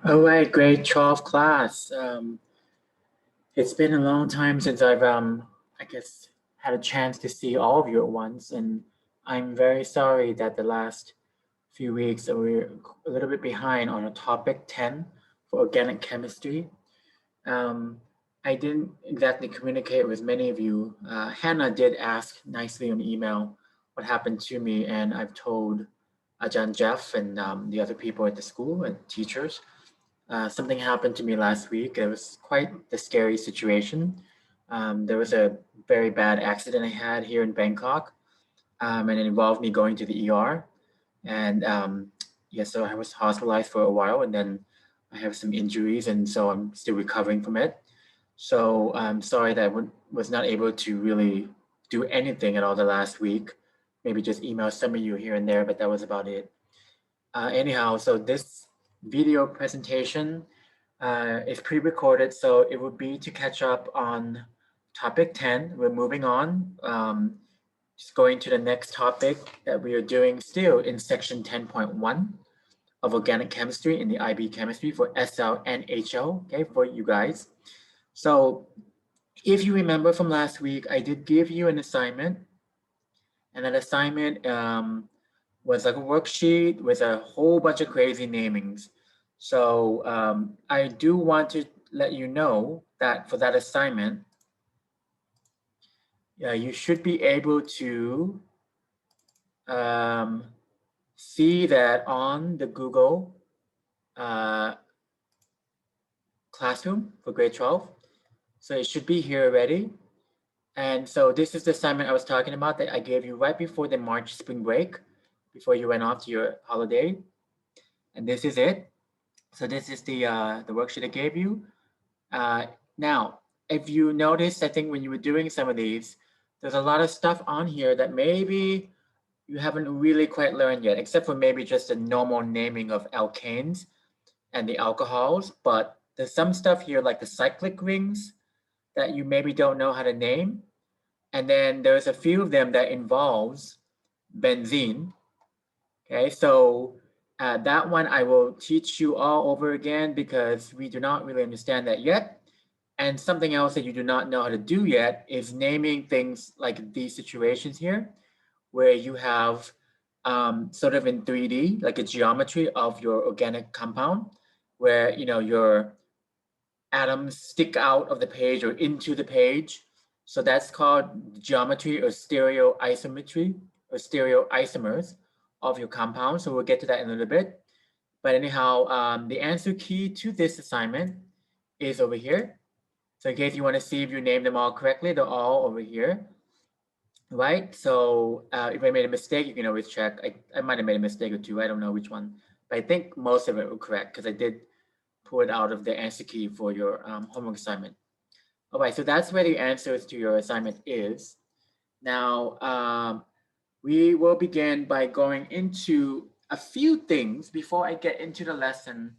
All right, grade 12 class. It's been a long time since I've, I guess, had a chance to see all of you at once, and I'm very sorry that the last few weeks we're a little bit behind on a topic 10 for organic chemistry. Um, I didn't exactly communicate with many of you. Hannah did ask nicely on email what happened to me, and I've told Ajan Jeff and the other people at the school and teachers. Something happened to me last week. It was quite the scary situation. There was a very bad accident I had here in Bangkok, and it involved me going to the ER. And yeah, so I was hospitalized for a while, and then I have some injuries, and so I'm still recovering from it. So I'm sorry that I was not able to really do anything at all the last week. Maybe just email some of you here and there, but that was about it. Anyhow, so this video presentation is pre-recorded, so it would be to catch up on topic 10. We're moving on, just going to the next topic that we are doing still in section 10.1 of organic chemistry in the IB chemistry for SL and HL, okay, for you guys. So if you remember from last week, I did give you an assignment, and that assignment was like a worksheet with a whole bunch of crazy namings. So I do want to let you know that for that assignment, you should be able to see that on the Google Classroom for grade 12. So it should be here already. And so this is the assignment I was talking about that I gave you right before the March spring break, before you went off to your holiday. And this is it. So this is the worksheet I gave you. Now, if you noticed, I think when you were doing some of these, there's a lot of stuff on here that maybe you haven't really quite learned yet, except for maybe just the normal naming of alkanes and the alcohols. But there's some stuff here like the cyclic rings that you maybe don't know how to name. And then there's a few of them that involves benzene. Okay, so that one I will teach you all over again because we do not really understand that yet. And something else that you do not know how to do yet is naming things like these situations here, where you have sort of in 3D, like a geometry of your organic compound, where your atoms stick out of the page or into the page. So that's called geometry or stereoisometry or stereoisomers of your compound. So we'll get to that in a little bit. But anyhow, the answer key to this assignment is over here. So in case you want to see if you name them all correctly, they're all over here, right? So if I made a mistake, you can always check. I might have made a mistake or two. I don't know which one, but I think most of it were correct because I did pull it out of the answer key for your homework assignment. All right, so that's where the answers to your assignment is. Now, we will begin by going into a few things before I get into the lesson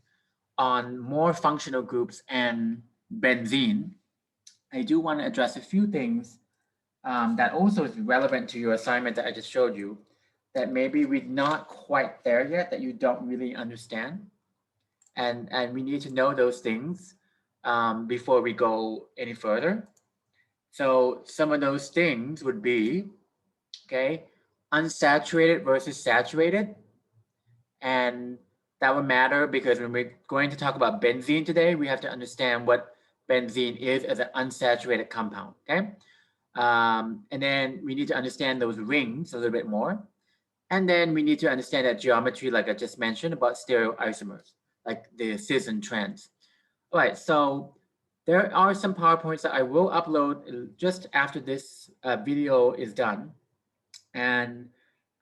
on more functional groups and benzene. I do want to address a few things that also is relevant to your assignment that I just showed you that maybe we're not quite there yet, that you don't really understand. And we need to know those things before we go any further. So some of those things would be, okay, unsaturated versus saturated. And that would matter because when we're going to talk about benzene today, we have to understand what benzene is as an unsaturated compound, okay? And then we need to understand those rings a little bit more. And then we need to understand that geometry, like I just mentioned, about stereoisomers, like the cis and trans. All right, so there are some PowerPoints that I will upload just after this video is done. And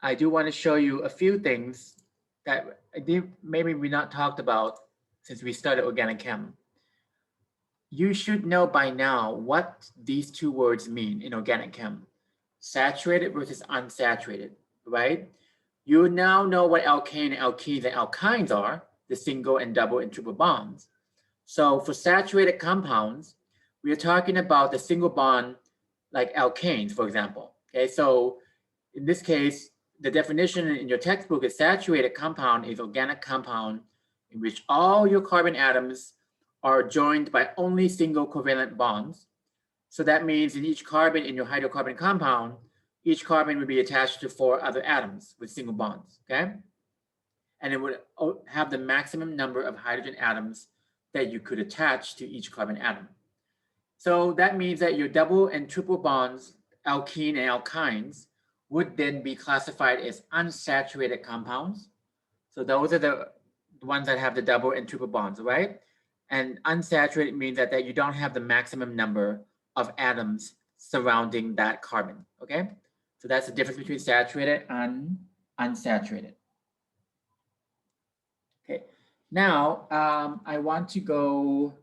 I do want to show you a few things that maybe we not talked about since we started organic chem. You should know by now what these two words mean in organic chem. Saturated versus unsaturated, right? You now know what alkane, alkenes, and alkynes are, the single and double and triple bonds. So for saturated compounds, we are talking about the single bond like alkanes, for example. Okay, so in this case, the definition in your textbook is saturated compound is organic compound in which all your carbon atoms are joined by only single covalent bonds. So that means in each carbon in your hydrocarbon compound, each carbon would be attached to 4 other atoms with single bonds, okay? And it would have the maximum number of hydrogen atoms that you could attach to each carbon atom. So that means that your double and triple bonds, alkene and alkynes, would then be classified as unsaturated compounds. So those are the ones that have the double and triple bonds, right? And unsaturated means that you don't have the maximum number of atoms surrounding that carbon, okay? So that's the difference between saturated and unsaturated. Okay, now I want to go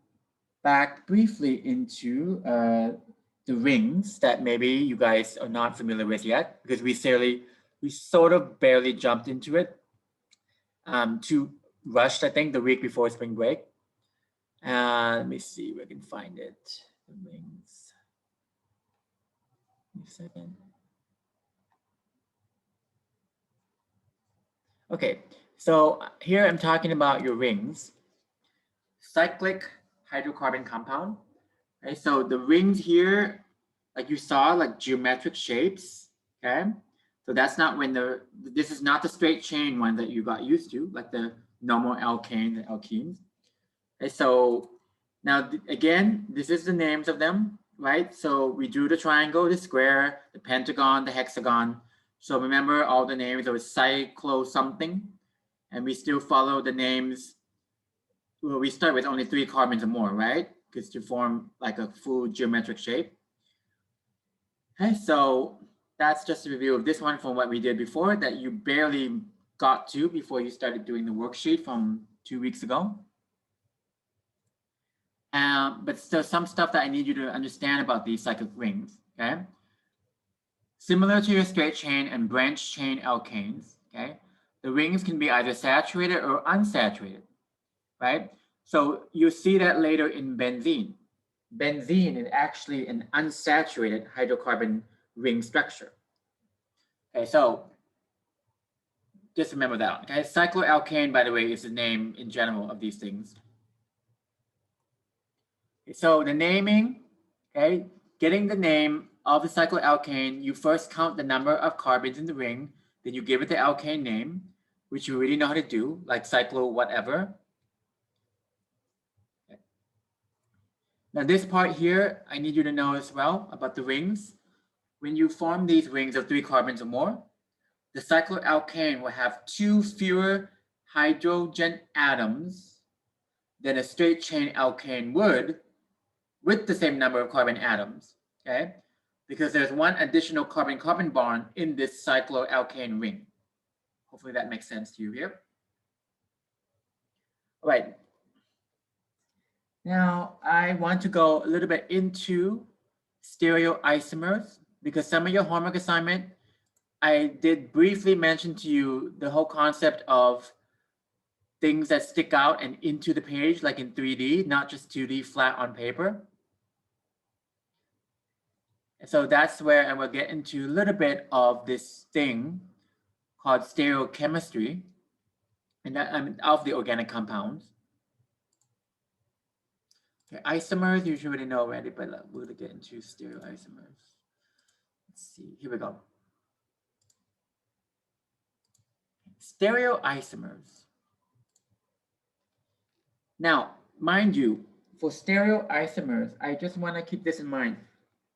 back briefly into the rings that maybe you guys are not familiar with yet, because we sort of barely jumped into it. Too rushed, I think, the week before spring break. Let me see if I can find it. The rings. Give me a second. Okay, so here I'm talking about your rings. Cyclic hydrocarbon compound. Okay, so the rings here, like you saw, like geometric shapes. Okay, so that's not when this is not the straight chain one that you got used to, like the normal alkanes and alkenes. Okay, so now again, this is the names of them, right? So we drew the triangle, the square, the pentagon, the hexagon. So remember all the names of cyclo something, and we still follow the names. Well, we start with only 3 carbons or more, right? Because to form like a full geometric shape. Okay, so that's just a review of this one from what we did before that you barely got to before you started doing the worksheet from 2 weeks ago. But still some stuff that I need you to understand about these cyclic rings, okay? Similar to your straight chain and branch chain alkanes, okay? The rings can be either saturated or unsaturated, right? So you see that later in benzene. Benzene is actually an unsaturated hydrocarbon ring structure. Okay, so just remember that, okay? Cycloalkane, by the way, is the name in general of these things. So the naming, okay, getting the name of the cycloalkane, you first count the number of carbons in the ring, then you give it the alkane name, which you already know how to do, like cyclo whatever. Okay. Now this part here, I need you to know as well about the rings. When you form these rings of 3 carbons or more, the cycloalkane will have 2 fewer hydrogen atoms than a straight chain alkane would with the same number of carbon atoms, okay? Because there's 1 additional carbon-carbon bond in this cycloalkane ring. Hopefully that makes sense to you here. All right. Now I want to go a little bit into stereoisomers because some of your homework assignment, I did briefly mention to you the whole concept of things that stick out and into the page, like in 3D, not just 2D flat on paper. And so that's where I will get into a little bit of this thing called stereochemistry, and that of the organic compounds. Okay, isomers, you should already know already, but we're going to get into stereoisomers. Let's see, here we go. Stereoisomers. Now, mind you, for stereoisomers, I just want to keep this in mind.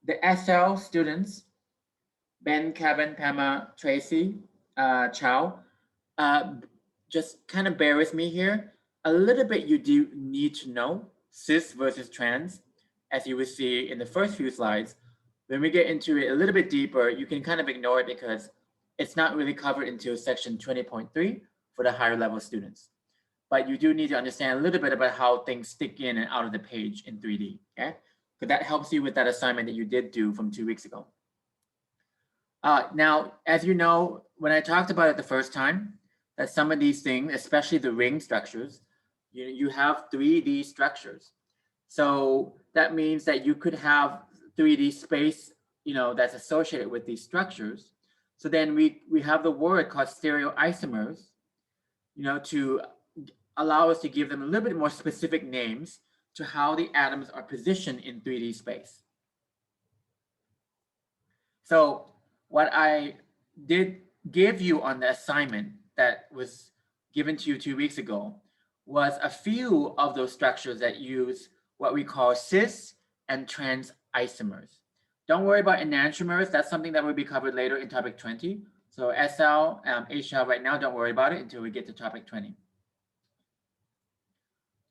The SL students, Ben, Kevin, Pema, Tracy, Chow, just kind of bear with me here. A little bit you do need to know cis versus trans, as you will see in the first few slides. When we get into it a little bit deeper, you can kind of ignore it because it's not really covered until section 20.3 for the higher level students. But you do need to understand a little bit about how things stick in and out of the page in 3D, okay? Because that helps you with that assignment that you did do from 2 weeks ago. Now, as you know, when I talked about it the first time, that some of these things, especially the ring structures, you have 3D structures. So that means that you could have 3D space, that's associated with these structures. So then we have the word called stereoisomers, to allow us to give them a little bit more specific names to how the atoms are positioned in 3D space. So what I did give you on the assignment that was given to you 2 weeks ago was a few of those structures that use what we call cis and trans isomers. Don't worry about enantiomers. That's something that will be covered later in topic 20. So SL, HL right now, don't worry about it until we get to topic 20.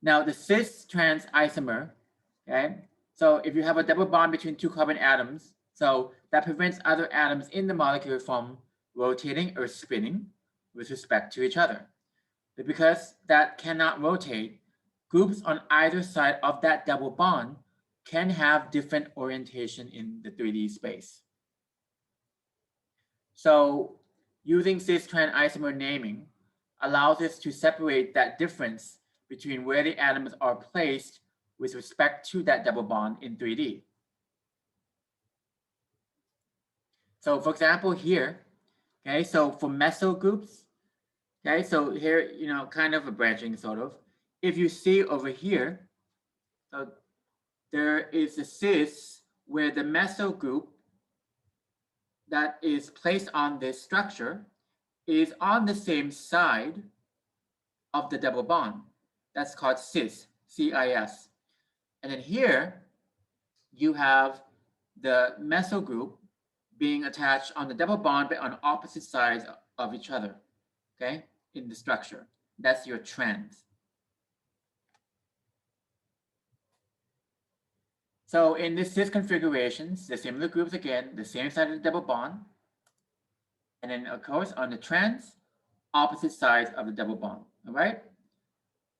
Now the cis trans isomer, okay? So if you have a double bond between two carbon atoms, so that prevents other atoms in the molecule from rotating or spinning with respect to each other. But because that cannot rotate, groups on either side of that double bond can have different orientation in the 3D space. So using cis trans isomer naming allows us to separate that difference between where the atoms are placed with respect to that double bond in 3D. So for example, here, okay, so for methyl groups, okay, so here, kind of a branching sort of. If you see over here, so there is a cis where the methyl group that is placed on this structure is on the same side of the double bond. That's called cis, C-I-S. And then here, you have the methyl group being attached on the double bond, but on opposite sides of each other, okay, in the structure. That's your trans. So in this cis configurations, the similar groups again, the same side of the double bond, and then of course on the trans, opposite sides of the double bond, all right?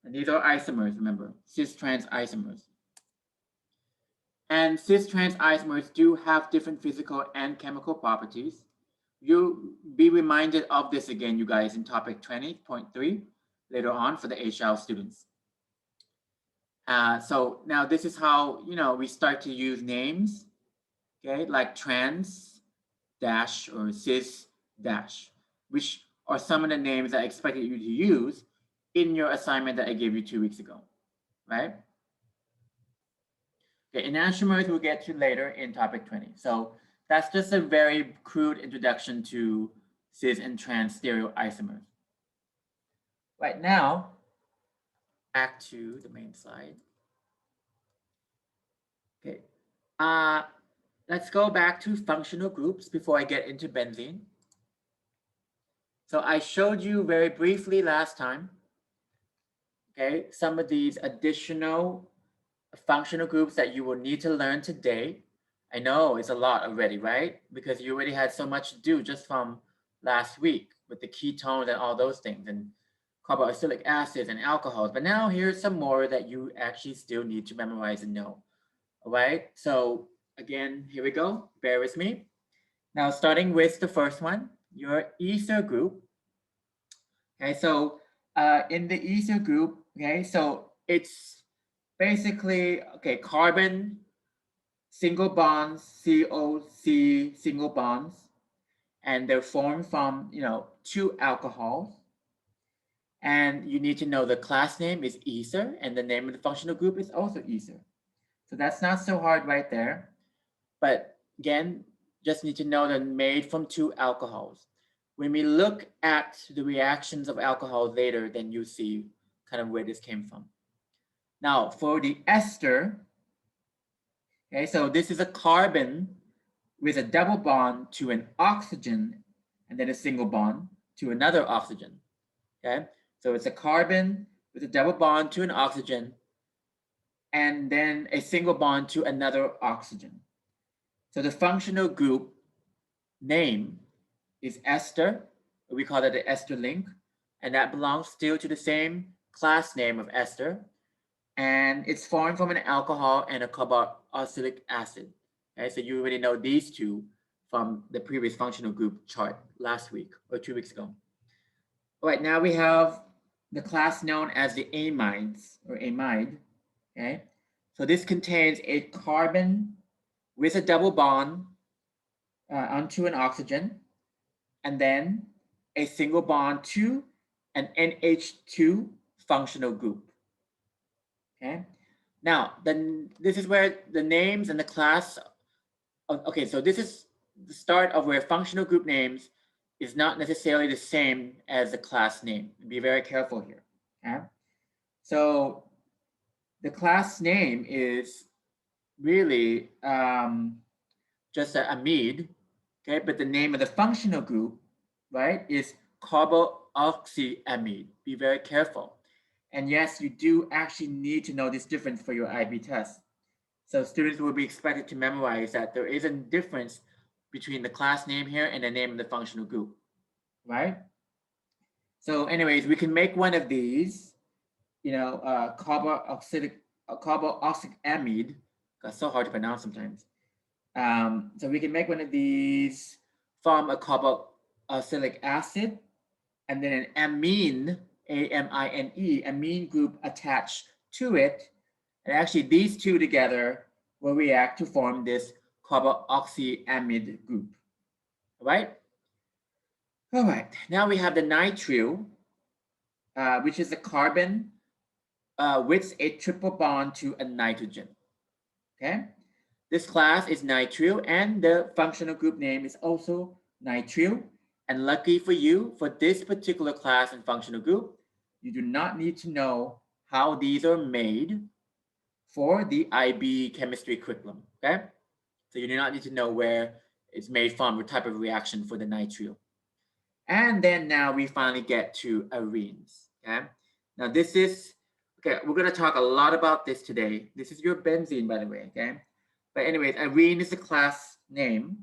And these are isomers, remember, cis trans isomers. And cis trans isomers do have different physical and chemical properties. You'll be reminded of this again, you guys, in topic 20.3 later on for the HL students. So now this is how, we start to use names, okay, like trans dash or cis dash, which are some of the names that I expected you to use in your assignment that I gave you 2 weeks ago, right? Okay, enantiomers we'll get to later in topic 20. So that's just a very crude introduction to cis and trans stereoisomers. Right now, back to the main slide. Okay, let's go back to functional groups before I get into benzene. So I showed you very briefly last time, okay, some of these additional functional groups that you will need to learn today. I know it's a lot already, right? Because you already had so much to do just from last week with the ketones and all those things and carboxylic acids and alcohols. But now here's some more that you actually still need to memorize and know. All right, so again, here we go. Bear with me. Now, starting with the first one, your ether group. Okay, so in the ether group, okay, so it's basically, okay, carbon, single bonds, COC, single bonds, and they're formed from, two alcohols. And you need to know the class name is ether, and the name of the functional group is also ether. So that's not so hard right there. But again, just need to know they're made from two alcohols. When we look at the reactions of alcohols later, then you see kind of where this came from. Now, for the ester, okay, so this is a carbon with a double bond to an oxygen and then a single bond to another oxygen, okay? So it's a carbon with a double bond to an oxygen and then a single bond to another oxygen. So the functional group name is ester, we call it the ester link, and that belongs still to the same class name of ester. And it's formed from an alcohol and a carboxylic acid. Okay, so you already know these two from the previous functional group chart last week or 2 weeks ago. All right, now we have the class known as the amides or amide. Okay, so this contains a carbon with a double bond onto an oxygen, and then a single bond to an NH2 functional group. Okay. Now, then this is where the names and the class. Okay, so this is the start of where functional group names is not necessarily the same as the class name. Be very careful here. Okay. So the class name is really just an amide, okay? But the name of the functional group, right, is carboxyamide. Be very careful. And yes, you do actually need to know this difference for your IB test. So students will be expected to memorize that there is a difference between the class name here and the name of the functional group, right? So anyways, we can make one of these, you know, carboxylic amide. That's so hard to pronounce sometimes. So we can make one of these from a carboxylic acid and then an amine, A-M-I-N-E, amine group attached to it. And actually these two together will react to form this carboxyamide group. All right? All right, now we have the nitrile, which is a carbon with a triple bond to a nitrogen. Okay? This class is nitrile, and the functional group name is also nitrile. And lucky for you, for this particular class and functional group, you do not need to know how these are made for the IB chemistry curriculum, okay? So you do not need to know where it's made from, what type of reaction for the nitrile. And then now we finally get to arenes, okay? Now this is, okay, we're gonna talk a lot about this today. This is your benzene, by the way, okay? But anyways, arene is the class name,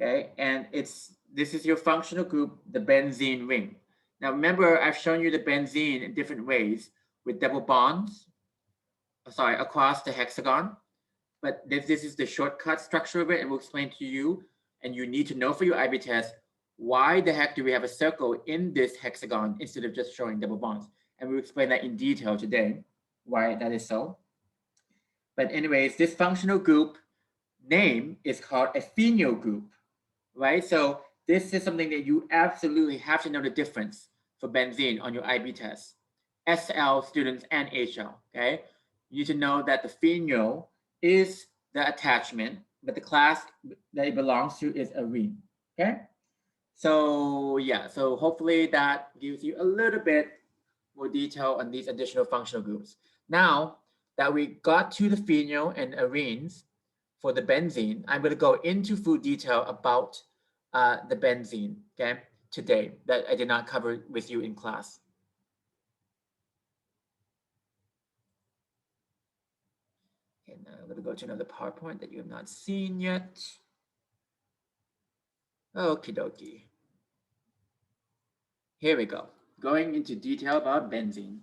okay? And this is your functional group, the benzene ring. Now remember, I've shown you the benzene in different ways with double bonds, across the hexagon. But this is the shortcut structure of it, and we'll explain to you, and you need to know for your IB test, why the heck do we have a circle in this hexagon instead of just showing double bonds? And we'll explain that in detail today, why that is so. But anyways, this functional group name is called a phenyl group, right? So this is something that you absolutely have to know the difference for benzene on your IB test. SL students and HL, okay? You need to know that the phenyl is the attachment, but the class that it belongs to is arene, okay? So yeah, so hopefully that gives you a little bit more detail on these additional functional groups. Now that we got to the phenyl and arenes for the benzene, I'm going to go into full detail about the benzene, okay, today, that I did not cover with you in class. Okay, now I'm going to go to another PowerPoint that you have not seen yet. Okie dokie. Here we go, going into detail about benzene.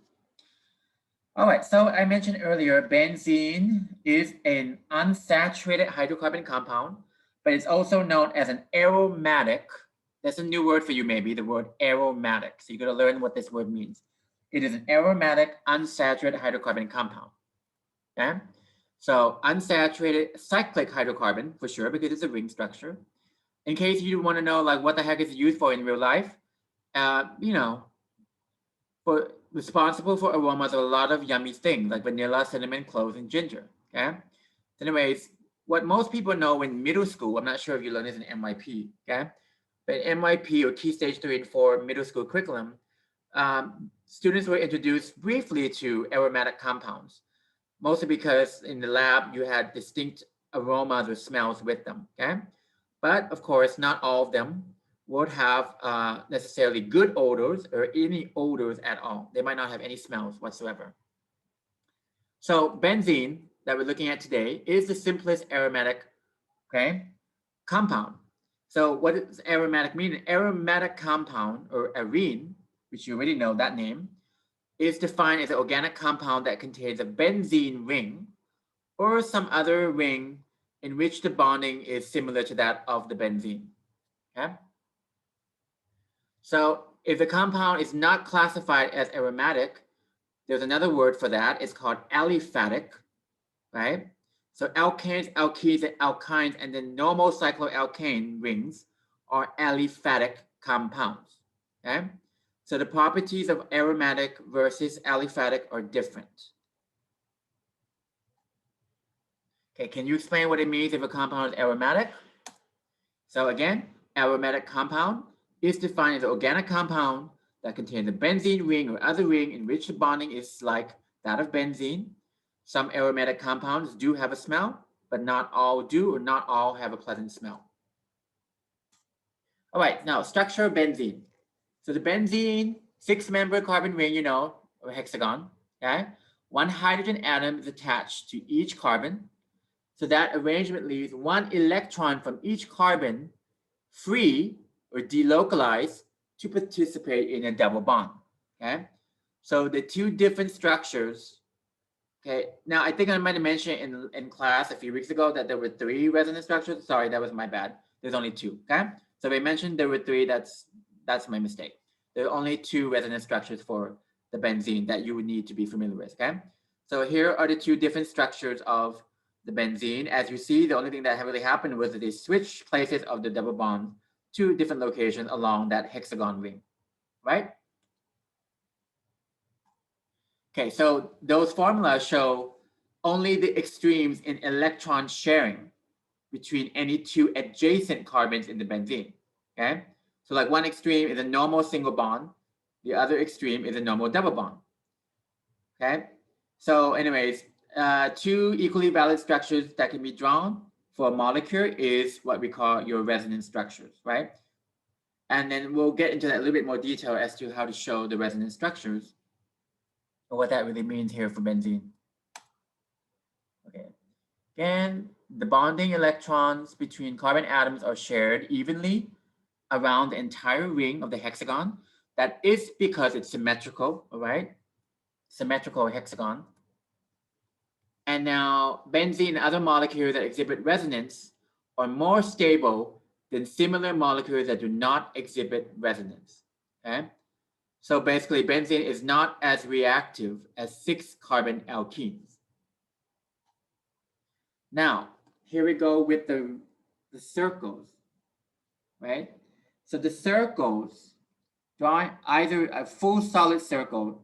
All right, so I mentioned earlier, benzene is an unsaturated hydrocarbon compound, but it's also known as an aromatic. That's a new word for you, maybe, the word aromatic. So you're going to learn what this word means. It is an aromatic unsaturated hydrocarbon compound. Okay? So unsaturated cyclic hydrocarbon, for sure, because it's a ring structure. In case you want to know, like, what the heck is it used for in real life, you know, responsible for aromas of a lot of yummy things like vanilla, cinnamon, cloves, and ginger. Okay. So anyways, what most people know in middle school, I'm not sure if you learned this in MYP, okay, but MYP or Key Stage 3 and 4 middle school curriculum, students were introduced briefly to aromatic compounds, mostly because in the lab you had distinct aromas or smells with them. Okay, but of course, not all of them would have necessarily good odors or any odors at all. They might not have any smells whatsoever. So benzene that we're looking at today is the simplest aromatic, okay, compound. So what does aromatic mean? An aromatic compound, or arene, which you already know that name, is defined as an organic compound that contains a benzene ring or some other ring in which the bonding is similar to that of the benzene. Okay? So if the compound is not classified as aromatic, there's another word for that. It's called aliphatic, right? So alkanes, alkenes, and alkynes, and then normal cycloalkane rings are aliphatic compounds, okay? So the properties of aromatic versus aliphatic are different. Okay, can you explain what it means if a compound is aromatic? So again, aromatic compound is defined as an organic compound that contains a benzene ring or other ring in which the bonding is like that of benzene. Some aromatic compounds do have a smell, but not all do, or not all have a pleasant smell. All right, now structure of benzene. So the benzene, 6-member carbon ring, you know, or hexagon, okay? 1 hydrogen atom is attached to each carbon. So that arrangement leaves 1 electron from each carbon free or delocalized to participate in a double bond, okay? So the two different structures, okay? Now, I think I might have mentioned in class a few weeks ago that there were 3 resonance structures. Sorry, that was my bad. There's only 2, okay? So we mentioned there were 3, that's my mistake. There are only 2 resonance structures for the benzene that you would need to be familiar with, okay? So here are the 2 different structures of the benzene. As you see, the only thing that really happened was that they switched places of the double bond to different locations along that hexagon ring, right? Okay, so those formulas show only the extremes in electron sharing between any 2 adjacent carbons in the benzene, okay? So like one extreme is a normal single bond, the other extreme is a normal double bond, okay? So anyways, 2 equally valid structures that can be drawn for a molecule is what we call your resonance structures, right? And then we'll get into that a little bit more detail as to how to show the resonance structures or what that really means here for benzene. Okay, again, the bonding electrons between carbon atoms are shared evenly around the entire ring of the hexagon. That is because it's symmetrical, all right? Symmetrical hexagon. And now benzene and other molecules that exhibit resonance are more stable than similar molecules that do not exhibit resonance, okay? So basically benzene is not as reactive as 6-carbon alkenes. Now, here we go with the circles, right? So the circles, drawing either a full solid circle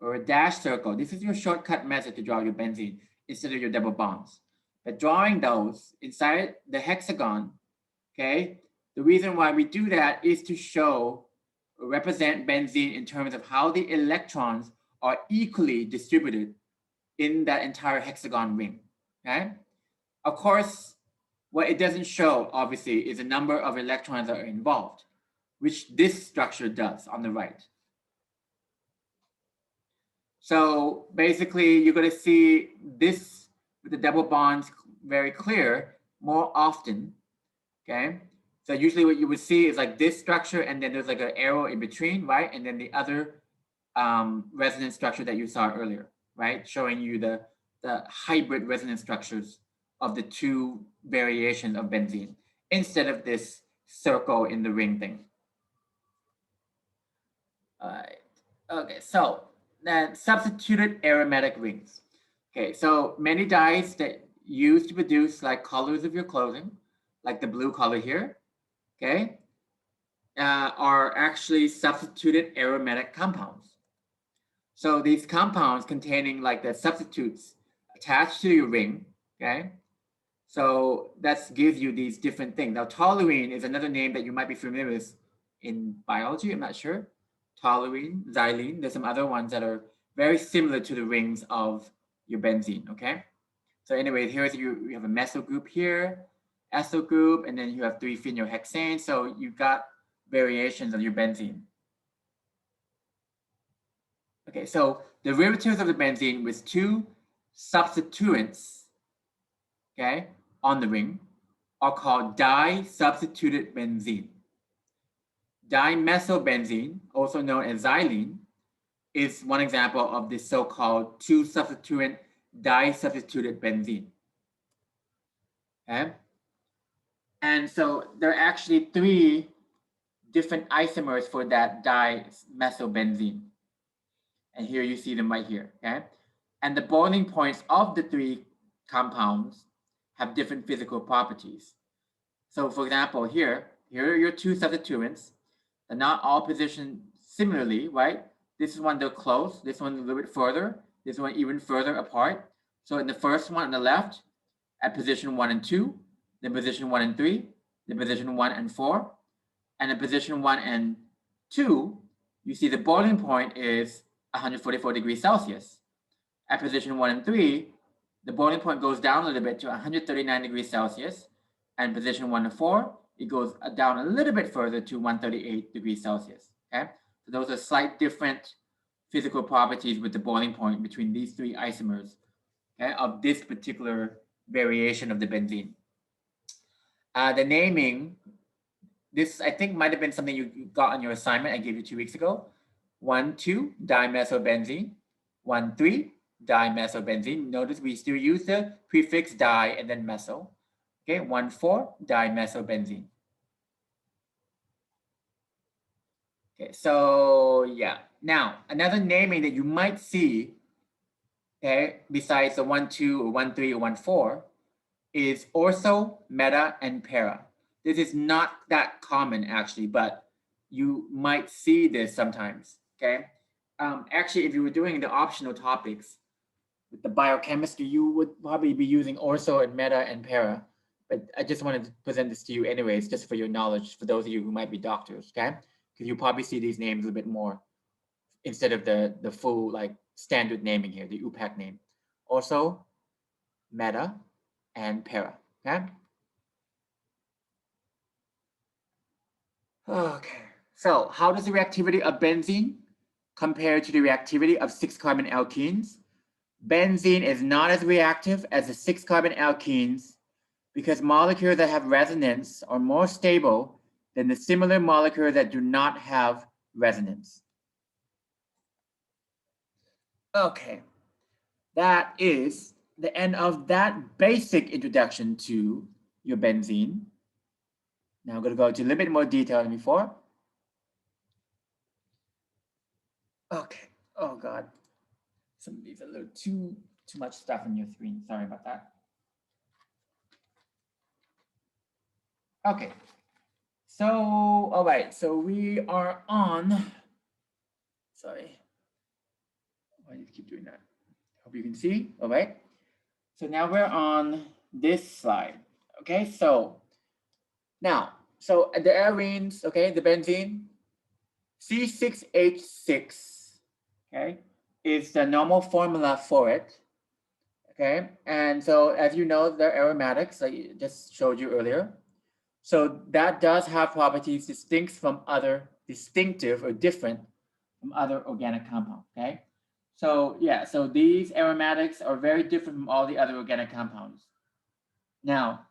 or a dashed circle. This is your shortcut method to draw your benzene instead of your double bonds. But drawing those inside the hexagon, okay, the reason why we do that is to show or represent benzene in terms of how the electrons are equally distributed in that entire hexagon ring, okay? Of course, what it doesn't show, obviously, is the number of electrons that are involved, which this structure does on the right. So basically, you're going to see this with the double bonds very clear more often, okay? So usually what you would see is like this structure, and then there's like an arrow in between, right? And then the other resonance structure that you saw earlier, right? Showing you the hybrid resonance structures of the 2 variations of benzene instead of this circle in the ring thing. All right. Okay, so then substituted aromatic rings. Okay, so many dyes that used to produce like colors of your clothing, like the blue color here, okay, are actually substituted aromatic compounds. So these compounds containing like the substitutes attached to your ring, okay? So that gives you these different things. Now, toluene is another name that you might be familiar with in biology, I'm not sure. Toluene, xylene, there's some other ones that are very similar to the rings of your benzene, okay? So anyway, here's you have a methyl group here, ethyl group, and then you have 3 phenylohexane. So you've got variations of your benzene. Okay, so derivatives of the benzene with 2 substituents, okay, on the ring are called di-substituted benzene. Dimethylbenzene, also known as xylene, is one example of this so-called 2-substituent di-substituted benzene. Okay? And so there are actually 3 different isomers for that dimethylbenzene. And here you see them right here, okay? And the boiling points of the 3 compounds have different physical properties. So for example, here are your 2 substituents. They're not all positioned similarly, right? This one they're close, this one a little bit further, this one even further apart. So in the first one on the left, at position 1 and 2, then position 1 and 3, then position 1 and 4, and in position 1 and 2, you see the boiling point is 144 degrees Celsius. At position 1 and 3, the boiling point goes down a little bit to 139 degrees Celsius, and position 1 and 4, it goes down a little bit further to 138 degrees Celsius. Okay, so those are slight different physical properties with the boiling point between these three isomers, okay, of this particular variation of the benzene. The naming, this I think might have been something you got on your assignment I gave you 2 weeks ago. 1,2-dimethylbenzene, 1,3-dimethylbenzene. Notice we still use the prefix di and then methyl. Okay, 1,4-dimethylbenzene. Okay, so yeah. Now, another naming that you might see, okay, besides the 1,2 or 1,3 or 1,4 is ortho, meta, and para. This is not that common actually, but you might see this sometimes, okay? Actually, if you were doing the optional topics with the biochemistry, you would probably be using ortho and meta and para, but I just wanted to present this to you anyways, just for your knowledge, for those of you who might be doctors, okay? Because you probably see these names a bit more instead of the full like standard naming here, the UPAC name. Ortho, meta, and para, okay? Okay, so how does the reactivity of benzene compare to the reactivity of 6-carbon alkenes? Benzene is not as reactive as the 6-carbon alkenes because molecules that have resonance are more stable than the similar molecules that do not have resonance. Okay, that is the end of that basic introduction to your benzene. Now I'm going to go into a little bit more detail than before. Okay, oh God. Some of these are a little too much stuff on your screen. Sorry about that. Okay, so, all right, so we are on, sorry, why do you keep doing that? Hope you can see, all right. So now we're on this slide, okay? So now, so the arenes, okay, the benzene, C6H6, okay, is the normal formula for it. Okay, and so as you know, they're aromatics, I just showed you earlier. So that does have properties distinctive or different from other organic compounds, okay? So yeah, so these aromatics are very different from all the other organic compounds. Now,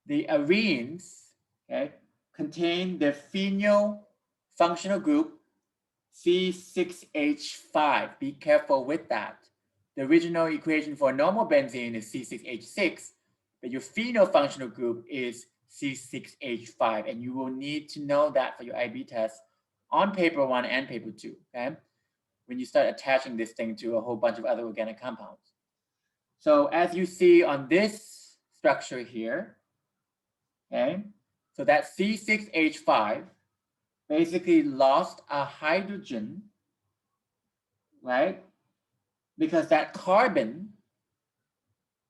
the arenes, okay, contain the phenyl functional group C6H5. Be careful with that. The original equation for normal benzene is C6H6, but your phenyl functional group is C6H5, and you will need to know that for your IB test on paper 1 and paper 2, okay? When you start attaching this thing to a whole bunch of other organic compounds. So as you see on this structure here, okay, so that C6H5 basically lost a hydrogen, right? Because that carbon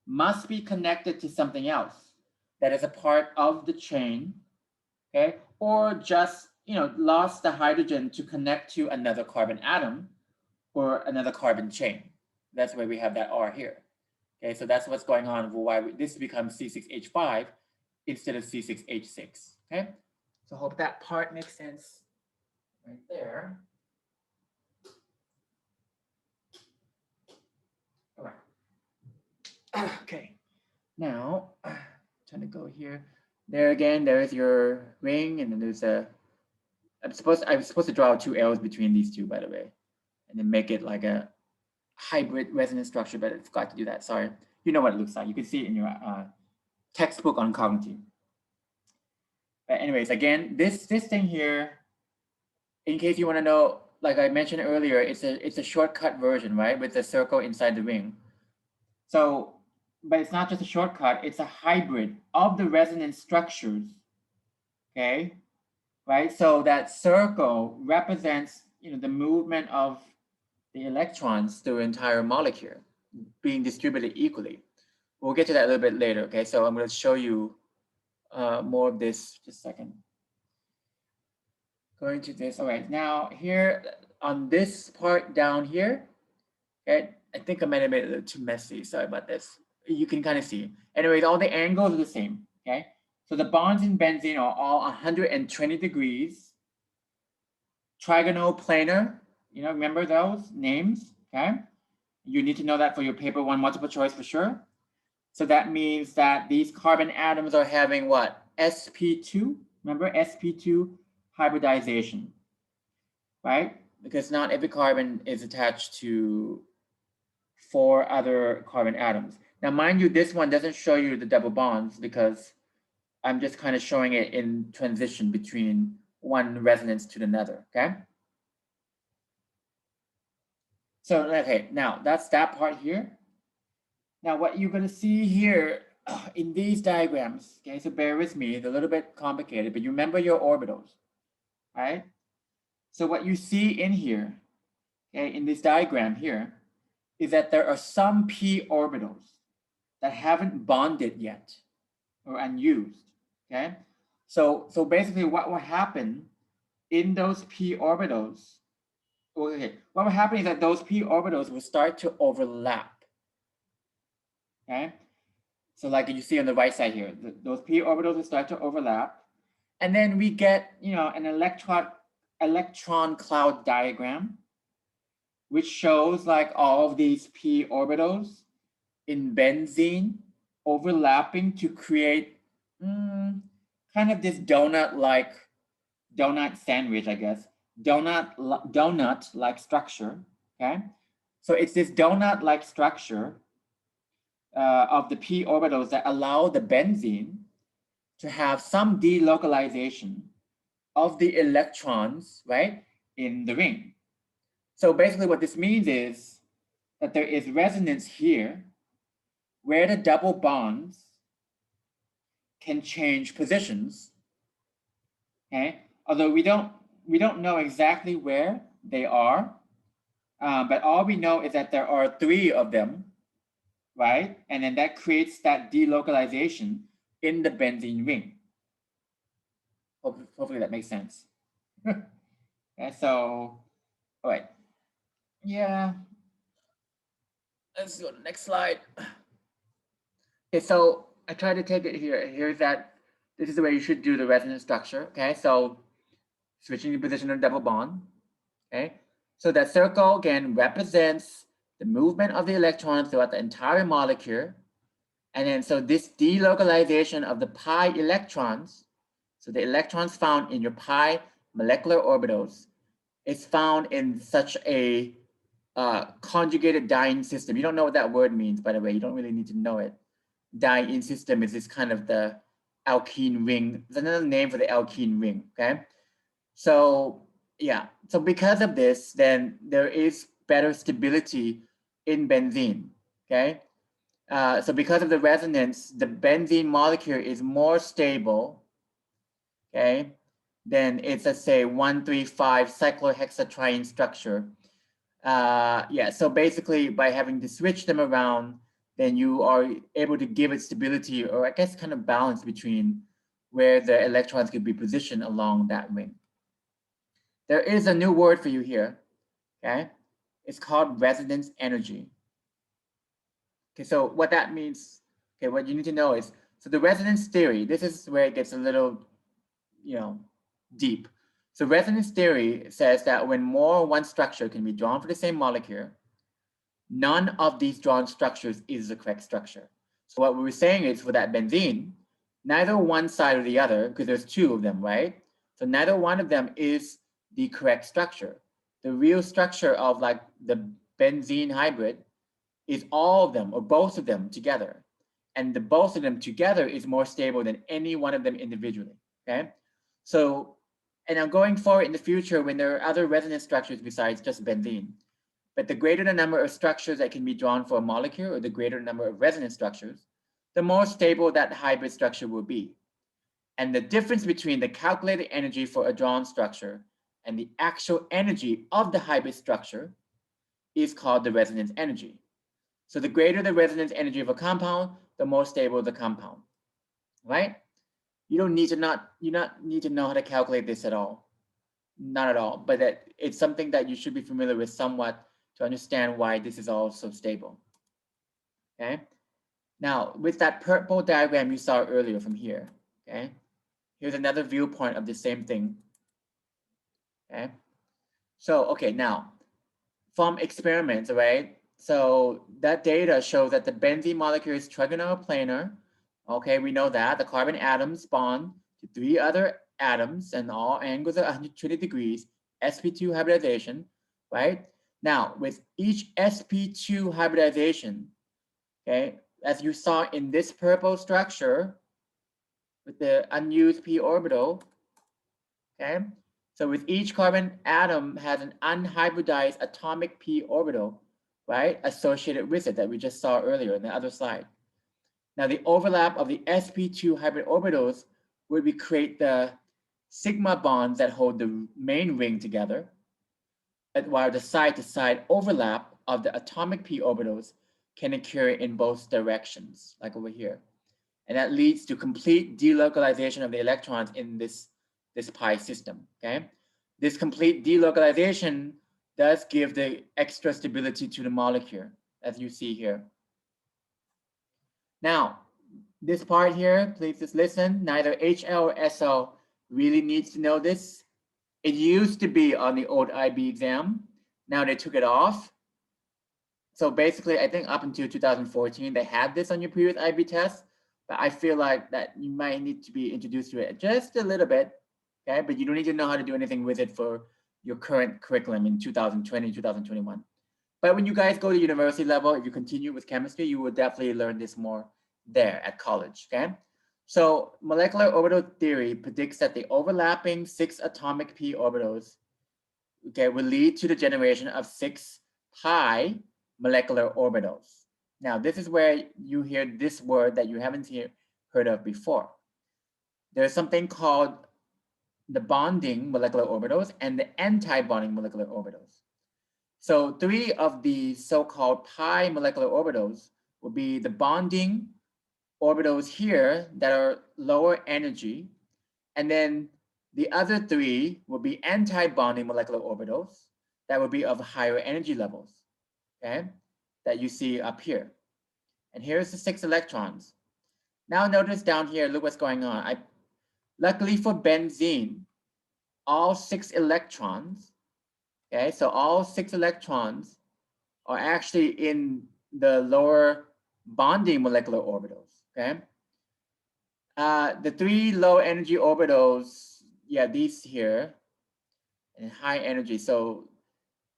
must be connected to something else that is a part of the chain, okay? Or just, lost the hydrogen to connect to another carbon atom or another carbon chain. That's why we have that R here. Okay, so that's what's going on, why this becomes C6H5 instead of C6H6, okay? So I hope that part makes sense right there. All right. Okay, now trying to go here. There again, there's your ring, and then there's I'm supposed to draw 2 arrows between these two, by the way, and then make it like a hybrid resonance structure, but I forgot to do that. Sorry. You know what it looks like. You can see it in your textbook on cognitive. But anyways, again, this thing here, in case you want to know, like I mentioned earlier, it's a shortcut version, right, with the circle inside the ring. So, but it's not just a shortcut, it's a hybrid of the resonance structures, okay? Right, so that circle represents, the movement of the electrons through an entire molecule being distributed equally. We'll get to that a little bit later, okay? So I'm going to show you more of this just a second. Going to this, all right, now here on this part down here, okay, I think I might have made it a little too messy, sorry about this. You can kind of see. Anyways, all the angles are the same, okay? So the bonds in benzene are all 120 degrees, trigonal planar, remember those names, okay? You need to know that for your paper one multiple choice for sure. So that means that these carbon atoms are having what? Sp2, remember Sp2 hybridization, right? Because not every carbon is attached to 4 other carbon atoms. Now, mind you, this one doesn't show you the double bonds because I'm just kind of showing it in transition between one resonance to another, okay? So, okay, now that's that part here. Now, what you're going to see here in these diagrams, okay, so bear with me, it's a little bit complicated, but you remember your orbitals, right? So what you see in here, okay, in this diagram here, is that there are some p orbitals that haven't bonded yet or unused, okay? So basically what will happen in those p orbitals, okay, what will happen is that those p orbitals will start to overlap, okay? So like you see on the right side here, those p orbitals will start to overlap, and then we get, an electron cloud diagram, which shows like all of these p orbitals in benzene overlapping to create kind of this donut sandwich, I guess, donut-like structure, okay? So it's this donut-like structure of the p orbitals that allow the benzene to have some delocalization of the electrons, right, in the ring. So basically what this means is that there is resonance here where the double bonds can change positions, okay? Although we don't know exactly where they are, but all we know is that there are 3 of them, right? And then that creates that delocalization in the benzene ring. Hopefully that makes sense. Okay, so, all right. Yeah. Let's go to the next slide. Okay, so I tried to take it here. Here's that. This is the way you should do the resonance structure. Okay, so switching the position of the double bond. Okay, so that circle again represents the movement of the electrons throughout the entire molecule. And then so this delocalization of the pi electrons, so the electrons found in your pi molecular orbitals, is found in such a conjugated diene system. You don't know what that word means, by the way. You don't really need to know it. Diene system is this kind of the alkene ring. It's another name for the alkene ring, okay? So yeah, so because of this, then there is better stability in benzene, okay? So because of the resonance, the benzene molecule is more stable, okay? Then it's, let's say, 1,3,5 cyclohexatriene structure. Yeah, so basically by having to switch them around, then you are able to give it stability, or I guess kind of balance between where the electrons could be positioned along that ring. There is a new word for you here, okay? It's called resonance energy. Okay, so what that means, okay, what you need to know is, so the resonance theory, this is where it gets a little, deep. So resonance theory says that when more or one structure can be drawn for the same molecule, none of these drawn structures is the correct structure. So what we were saying is for that benzene, neither one side or the other, because there's 2 of them, right? So neither one of them is the correct structure. The real structure of like the benzene hybrid is all of them or both of them together. And the both of them together is more stable than any one of them individually, okay? So, and now going forward in the future when there are other resonance structures besides just benzene, but the greater the number of structures that can be drawn for a molecule or the greater the number of resonance structures, the more stable that hybrid structure will be. And the difference between the calculated energy for a drawn structure and the actual energy of the hybrid structure is called the resonance energy. So the greater the resonance energy of a compound, the more stable the compound, right? You don't need to know how to calculate this at all. Not at all, but that it's something that you should be familiar with somewhat to understand why this is all so stable. Okay. Now, with that purple diagram you saw earlier from here, okay, here's another viewpoint of the same thing. Okay. So, okay, now from experiments, right? So that data shows that the benzene molecule is trigonal planar. Okay, we know that the carbon atoms bond to 3 other atoms and all angles are 120 degrees, Sp2 hybridization, right? Now, with each Sp2 hybridization, okay, as you saw in this purple structure with the unused p orbital, okay? So with each carbon atom has an unhybridized atomic p orbital, right, associated with it that we just saw earlier in the other slide. Now the overlap of the sp2 hybrid orbitals would create the sigma bonds that hold the main ring together, while the side-to-side overlap of the atomic p orbitals can occur in both directions, like over here. And that leads to complete delocalization of the electrons in this pi system, okay? This complete delocalization does give the extra stability to the molecule, as you see here. Now, this part here, please just listen. Neither HL or SL really needs to know this. It used to be on the old IB exam. Now they took it off. So basically, I think up until 2014, they had this on your previous IB test, but I feel like that you might need to be introduced to it just a little bit, okay? But you don't need to know how to do anything with it for your current curriculum in 2020, 2021. But when you guys go to university level, if you continue with chemistry, you will definitely learn this more there at college, okay? So molecular orbital theory predicts that the overlapping 6 atomic p orbitals, okay, will lead to the generation of 6 pi molecular orbitals. Now, this is where you hear this word that you haven't heard of before. There's something called the bonding molecular orbitals and the anti-bonding molecular orbitals. So 3 of the so-called pi molecular orbitals will be the bonding orbitals here that are lower energy, and then the other 3 will be anti-bonding molecular orbitals that will be of higher energy levels, okay, that you see up here. And here's the 6 electrons. Now notice down here, look what's going on. Luckily for benzene, all 6 electrons, okay, so all 6 electrons are actually in the lower bonding molecular orbitals, okay? The 3 low energy orbitals, yeah, these here, and high energy. So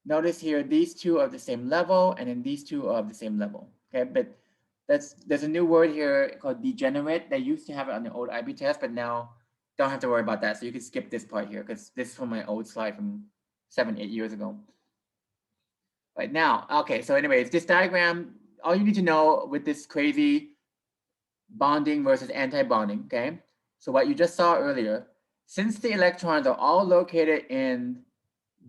notice here, these 2 are the same level, and then these 2 are the same level, okay? But there's a new word here called degenerate. They used to have it on the old IB test, but now don't have to worry about that. So you can skip this part here because this is from my old slide from 7-8 years ago. Right now, okay, so anyways, this diagram, all you need to know with this crazy bonding versus anti-bonding, okay? So what you just saw earlier, since the electrons are all located in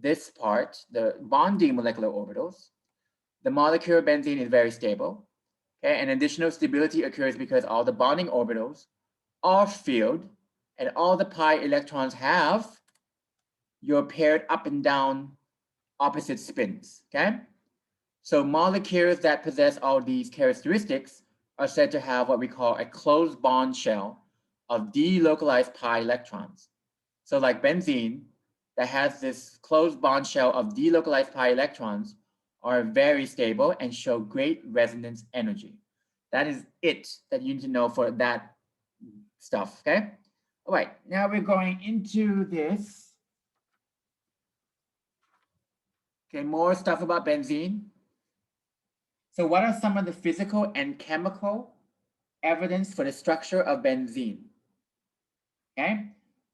this part, the bonding molecular orbitals, the molecule of benzene is very stable, okay? And additional stability occurs because all the bonding orbitals are filled and all the pi electrons have your paired up and down opposite spins, okay? So molecules that possess all these characteristics are said to have what we call a closed bond shell of delocalized pi electrons. So like benzene that has this closed bond shell of delocalized pi electrons are very stable and show great resonance energy. That is it that you need to know for that stuff, okay? All right, now we're going into this. Okay, more stuff about benzene. So what are some of the physical and chemical evidence for the structure of benzene? Okay,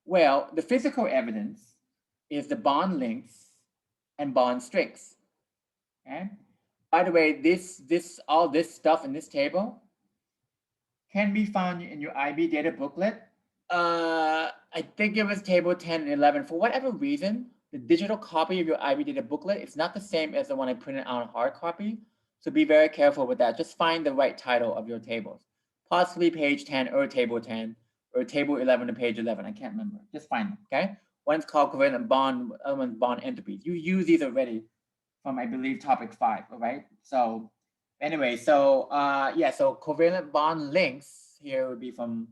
well, the physical evidence is the bond lengths and bond strengths. Okay, by the way, all this stuff in this table can be found in your IB data booklet. I think it was table 10 and 11. For whatever reason, the digital copy of your IB data booklet is not the same as the one I printed out on hard copy. So be very careful with that. Just find the right title of your tables. Possibly page 10 or table 10 or table 11 to page 11. I can't remember. Just find them, okay? One's called covalent bond, other one's bond enthalpies. You use these already from, I believe, topic 5, all right? So anyway, so yeah, so covalent bond links here would be from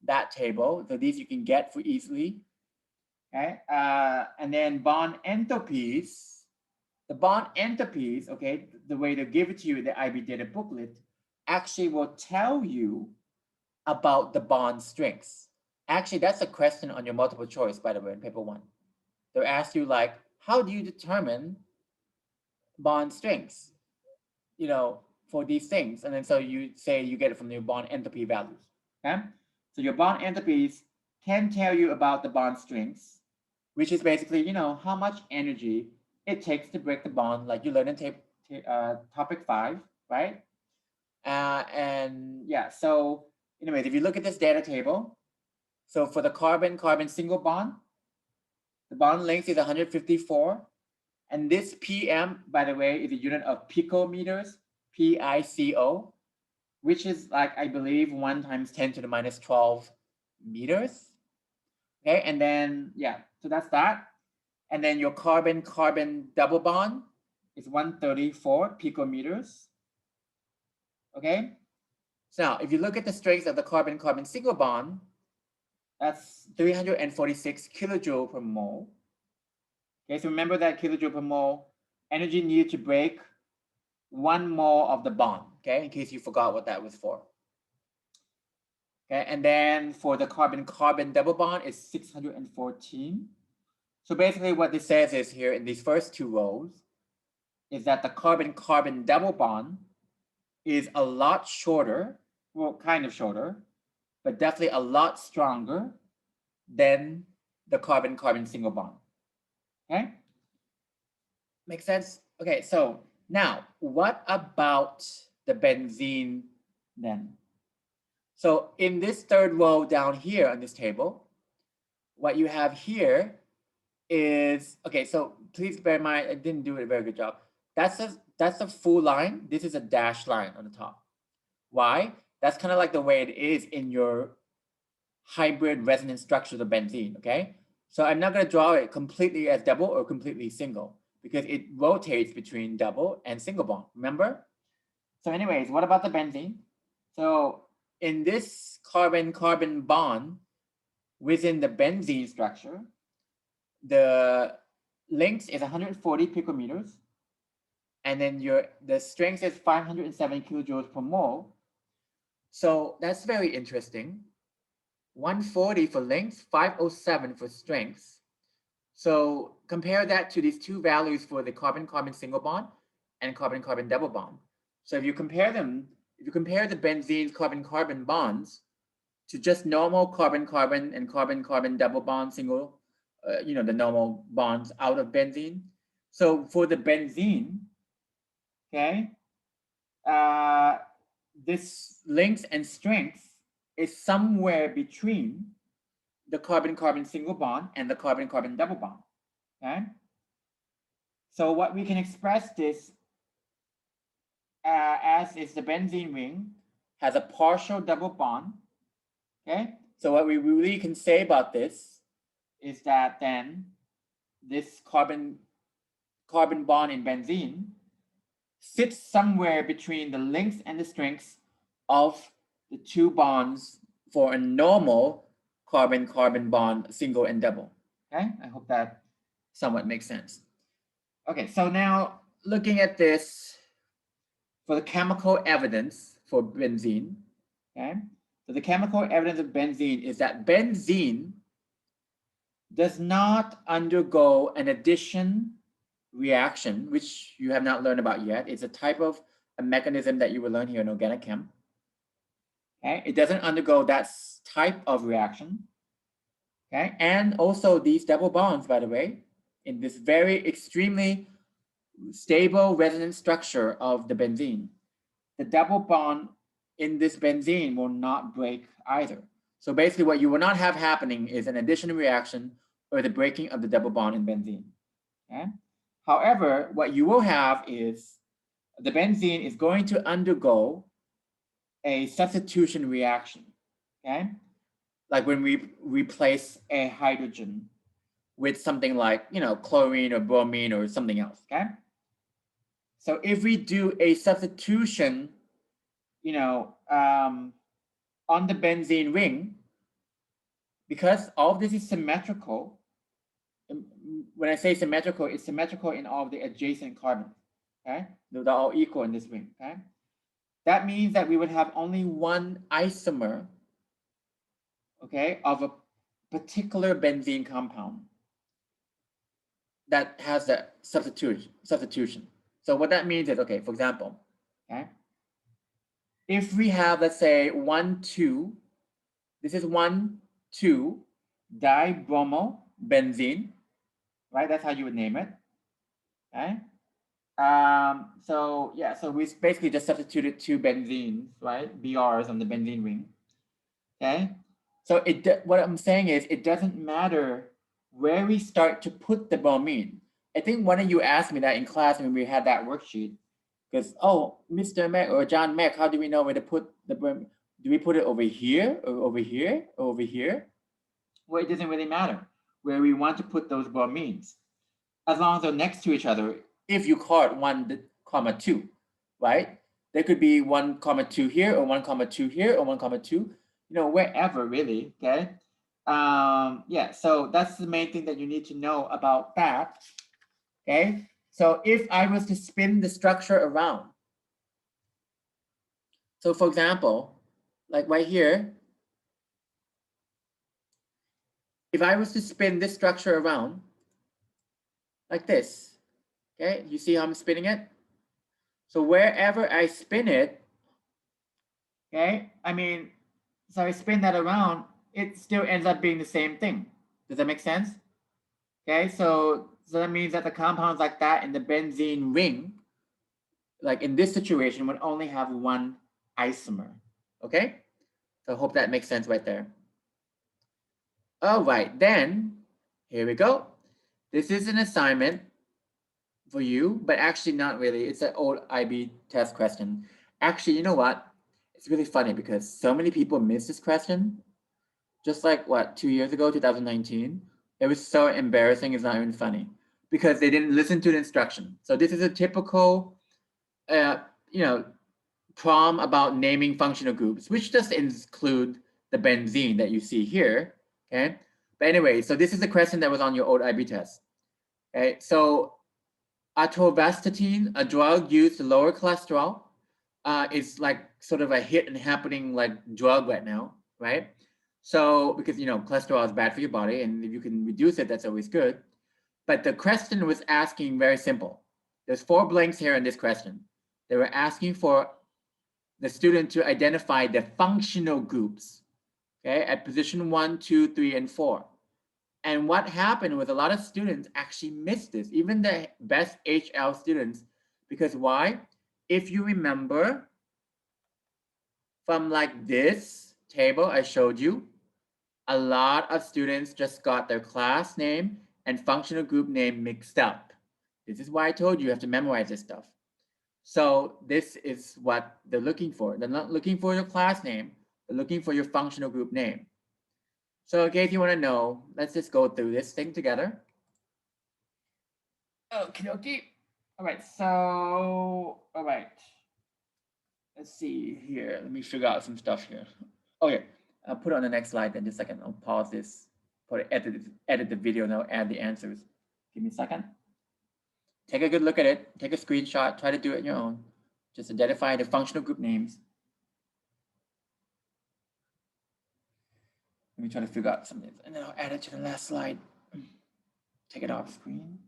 that table. So these you can get for easily, okay? And then bond enthalpies, the bond enthalpies, okay, the way they give it to you in the IB data booklet actually will tell you about the bond strengths. Actually, that's a question on your multiple choice, by the way, in paper 1. They'll ask you like, how do you determine bond strengths, you know, for these things? And then so you say you get it from your bond enthalpy values, okay? So your bond enthalpies can tell you about the bond strengths, which is basically, you know, how much energy it takes to break the bond, like you learned in topic 5, right? And yeah, so anyways, if you look at this data table, so for the carbon-carbon single bond, the bond length is 154. And this PM, by the way, is a unit of picometers, PICO, which is like, I believe, 1 × 10⁻12 meters. Okay, and then, yeah, so that's that. And then your carbon-carbon double bond is 134 picometers. Okay, so now if you look at the strength of the carbon-carbon single bond, that's 346 kilojoule per mole. Okay, so remember that kilojoule per mole, energy needed to break 1 mole of the bond, okay, in case you forgot what that was for. Okay, and then for the carbon-carbon double bond is 614. So basically what this says is here in these first 2 rows is that the carbon-carbon double bond is a lot shorter, well, kind of shorter, but definitely a lot stronger than the carbon-carbon single bond. Okay? Make sense? Okay, so now what about the benzene then? So in this 3rd row down here on this table, what you have here is, okay, so please bear in mind, I didn't do a very good job. That's a full line. This is a dashed line on the top. Why? That's kind of like the way it is in your hybrid resonance structure of benzene, okay? So I'm not going to draw it completely as double or completely single because it rotates between double and single bond, remember? So anyways, what about the benzene? So in this carbon-carbon bond within the benzene structure, the length is 140 picometers, and then the strength is 507 kilojoules per mole. So that's very interesting. 140 for length, 507 for strength. So compare that to these 2 values for the carbon-carbon single bond and carbon-carbon double bond. So if you compare them, if you compare the benzene's carbon-carbon bonds to just normal carbon-carbon and carbon-carbon double bond single, you know, the normal bonds out of benzene. So for the benzene, okay, this length and strength is somewhere between the carbon-carbon single bond and the carbon-carbon double bond, okay? So what we can express this as is the benzene ring has a partial double bond, okay? So what we really can say about this is that then this carbon bond in benzene sits somewhere between the length and the strength of the 2 bonds for a normal carbon-carbon bond, single and double. Okay, I hope that somewhat makes sense. Okay, so now looking at this for the chemical evidence for benzene, okay? So the chemical evidence of benzene is that benzene does not undergo an addition reaction, which you have not learned about yet. It's a type of a mechanism that you will learn here in organic chem. Okay, it doesn't undergo that type of reaction. Okay, and also these double bonds, by the way, in this very extremely stable resonance structure of the benzene, the double bond in this benzene will not break either. So basically what you will not have happening is an addition reaction or the breaking of the double bond in benzene. Okay. However, what you will have is the benzene is going to undergo a substitution reaction. Okay. Like when we replace a hydrogen with something like, you know, chlorine or bromine or something else. Okay. So if we do a substitution, you know, on the benzene ring, because all of this is symmetrical, when I say symmetrical, it's symmetrical in all of the adjacent carbons, okay? They're all equal in this ring, okay? That means that we would have only one isomer, okay, of a particular benzene compound that has that substitution. So what that means is, okay, for example, okay, if we have, let's say 1,2, this is 1,2 dibromobenzene, right? That's how you would name it. Okay. So yeah, so we basically just substituted 2 benzenes, right? BRs on the benzene ring. Okay. So what I'm saying is it doesn't matter where we start to put the bromine. I think one of you asked me that in class when we had that worksheet, because, oh, Mr. Mac or John Mac, how do we know where to put the bromine? Do we put it over here or over here or over here? Well, it doesn't really matter where we want to put those bromines, as long as they're next to each other. If you call it 1,2, right? There could be 1,2 here or 1,2 here or 1,2, you know, wherever really, okay? Yeah, so that's the main thing that you need to know about that, okay? So if I was to spin the structure around, so for example, like right here, if I was to spin this structure around like this, okay, you see how I'm spinning it? So wherever I spin it, okay, I mean, so I spin that around, it still ends up being the same thing. Does that make sense? Okay, so that means that the compounds like that in the benzene ring, like in this situation, would only have one isomer. Okay, so I hope that makes sense right there. All right, then here we go. This is an assignment for you, but actually not really. It's an old IB test question. Actually, you know what? It's really funny because so many people missed this question. Just like what, 2 years ago, 2019, it was so embarrassing. It's not even funny because they didn't listen to the instruction. So this is a typical, you know, problem about naming functional groups, which just include the benzene that you see here. Okay. But anyway, so this is the question that was on your old IB test. Okay. So atorvastatin, a drug used to lower cholesterol, is like sort of a hit and happening like drug right now, right? So because, you know, cholesterol is bad for your body, and if you can reduce it, that's always good. But the question was asking very simple. There's 4 blanks here in this question. They were asking for the student to identify the functional groups, okay, at position 1, 2, 3, and 4. And what happened was a lot of students actually missed this, even the best HL students, because why? If you remember from like this table I showed you, a lot of students just got their class name and functional group name mixed up. This is why I told you you have to memorize this stuff. So this is what they're looking for. They're not looking for your class name, they're looking for your functional group name. So in case you want to know, let's just go through this thing together. Okay. All right, so, all right. Let's see here. Let me figure out some stuff here. Okay, I'll put it on the next slide then. Just a second. I'll pause this, edit the video, and I'll add the answers. Give me a second. Take a good look at it. Take a screenshot. Try to do it on your own. Just identify the functional group names. Let me try to figure out something, and then I'll add it to the last slide. Take it off screen.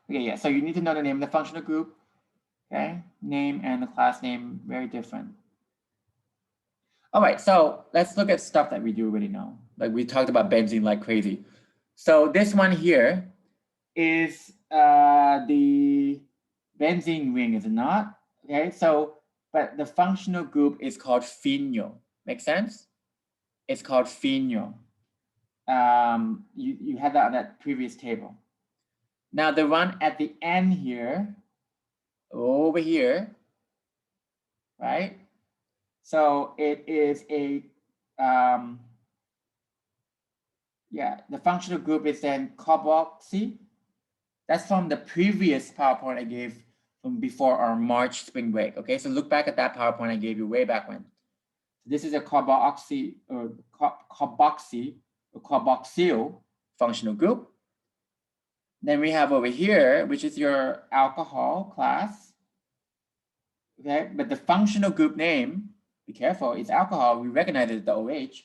Okay, yeah, so you need to know the name of the functional group. Okay, name and the class name, very different. All right, so let's look at stuff that we do already know. Like we talked about benzene like crazy. So this one here is the benzene ring, is it not? Okay, so but the functional group is called phenol. Make sense? It's called phenol. You had that on that previous table. Now the one at the end here, over here, right? So it is a, the functional group is then carboxy. That's from the previous PowerPoint I gave from before our March spring break. Okay, so look back at that PowerPoint I gave you way back when. This is a carboxy or carboxyl functional group. Then we have over here, which is your alcohol class. Okay, but the functional group name, be careful, it's alcohol. We recognize it as the OH.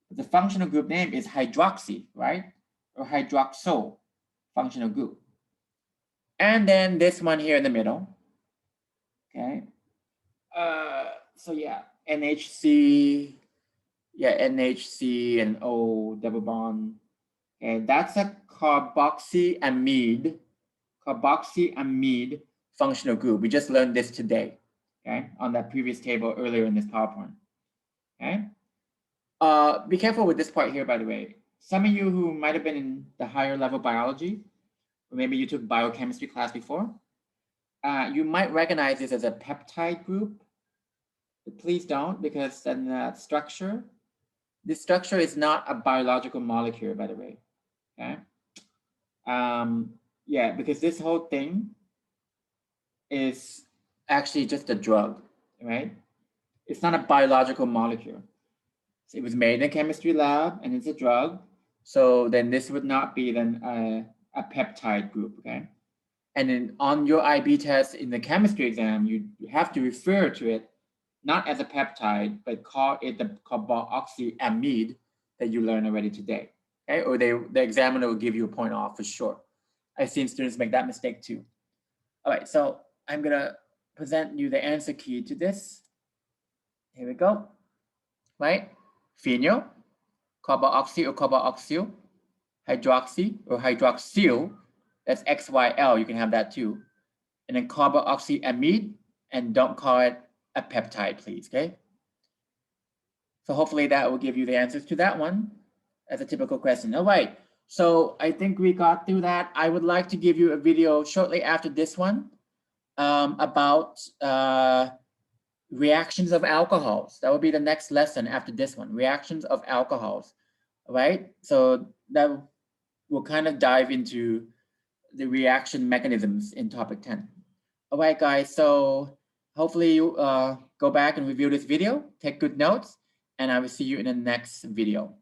But the functional group name is hydroxy, right? Or hydroxyl functional group. And then this one here in the middle. Okay. So yeah, NHC, NHC and O double bond. And that's a carboxyamide functional group. We just learned this today, okay, on that previous table earlier in this PowerPoint. Okay. Be careful with this part here, by the way. Some of you who might have been in the higher level biology, or maybe you took biochemistry class before, you might recognize this as a peptide group. But please don't, because then that structure, this structure is not a biological molecule, by the way. Okay. Because this whole thing is actually just a drug, right? It's not a biological molecule. So it was made in a chemistry lab and it's a drug. So then this would not be then a peptide group, okay? And then on your IB test in the chemistry exam, you have to refer to it not as a peptide, but call it the carboxyamide that you learned already today, okay? Or the examiner will give you a point off for sure. I've seen students make that mistake too. All right, so I'm gonna present you the answer key to this. Here we go, right? Phenol, carboxy or carboxyl, hydroxy or hydroxyl, that's XYL, you can have that too. And then carboxyamide, and don't call it a peptide, please, okay? So hopefully that will give you the answers to that one as a typical question. All right, so I think we got through that. I would like to give you a video shortly after this one about reactions of alcohols. That will be the next lesson after this one, reactions of alcohols, all right? So that will kind of dive into the reaction mechanisms in topic 10. All right, guys, so hopefully you go back and review this video, take good notes, and I will see you in the next video.